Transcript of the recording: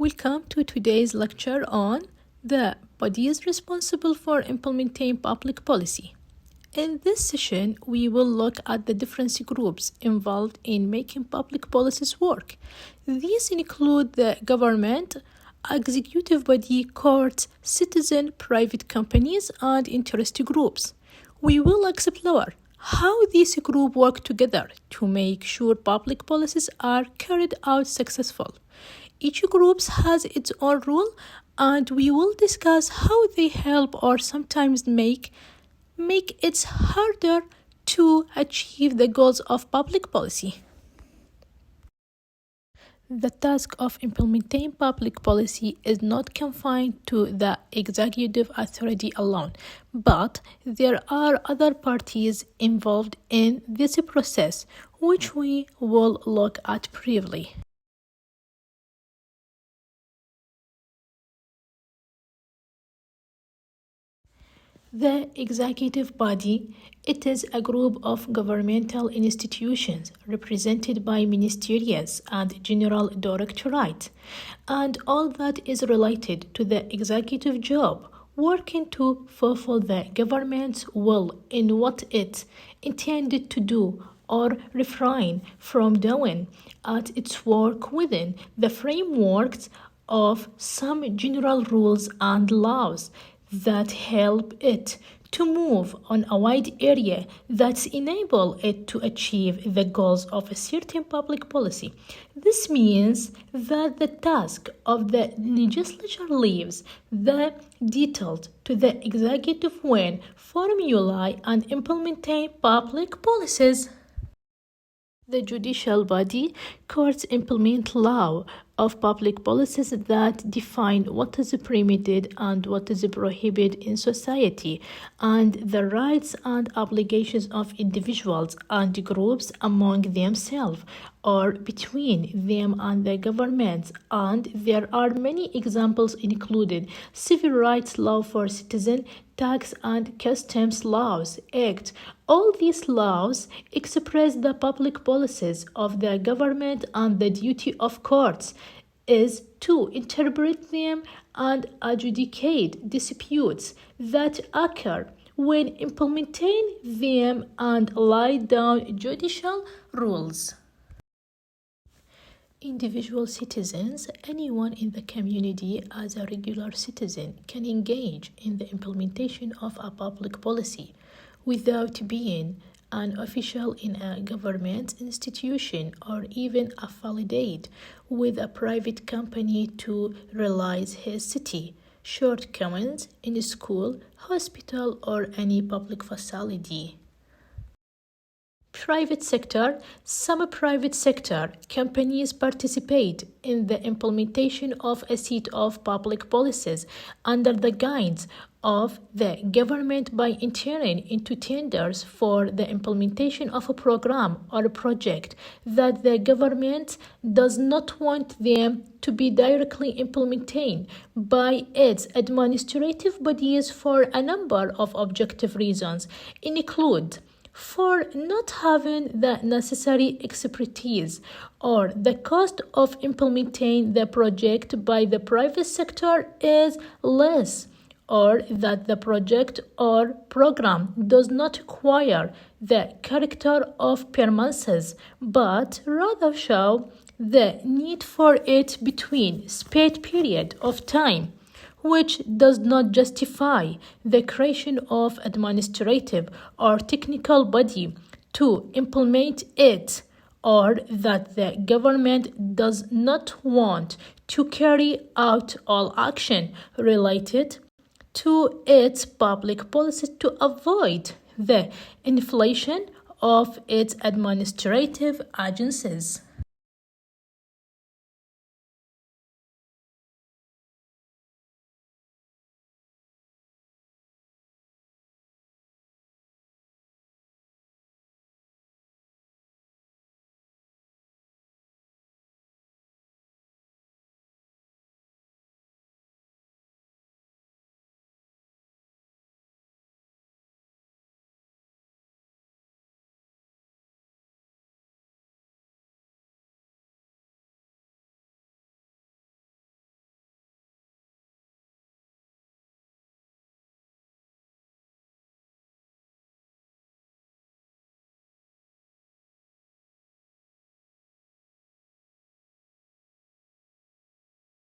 Welcome to today's lecture on the bodies responsible for implementing public policy. In this session, we will look at the different groups involved in making public policies work. These include the government, executive body, courts, citizen, private companies, and interest groups. We will explore how these groups work together to make sure public policies are carried out successfully. Each group has its own role, and we will discuss how they help or sometimes make it harder to achieve the goals of public policy. The task of implementing public policy is not confined to the executive authority alone, but there are other parties involved in this process, which we will look at briefly. The executive body, it is a group of governmental institutions represented by ministerials and general directorates, and all that is related to the executive job, working to fulfill the government's will in what it intended to do or refrain from doing at its work within the frameworks of some general rules and laws that help it to move on a wide area that enable it to achieve the goals of a certain public policy. This means that the task of the legislature leaves the details to the executive when formulating and implementing public policies. The judicial body, courts implement law of public policies that define what is permitted and what is prohibited in society, and the rights and obligations of individuals and groups among themselves or between them and the government. And there are many examples included: civil rights law for citizens, tax and customs laws, act. All these laws express the public policies of the government, and the duty of courts is to interpret them and adjudicate disputes that occur when implementing them and lay down judicial rules. Individual citizens, anyone in the community as a regular citizen, can engage in the implementation of a public policy without being an official in a government institution or even affiliated with a private company to realize his city shortcomings in school, hospital, or any public facility. Private sector. Some private sector companies participate in the implementation of a set of public policies under the guidance of the government by entering into tenders for the implementation of a program or a project that the government does not want them to be directly implemented by its administrative bodies for a number of objective reasons, include for not having the necessary expertise, or the cost of implementing the project by the private sector is less, or that the project or program does not require the character of permanence, but rather show the need for it between spaced period of time, which does not justify the creation of administrative or technical body to implement it, or that the government does not want to carry out all action related to its public policy to avoid the inflation of its administrative agencies.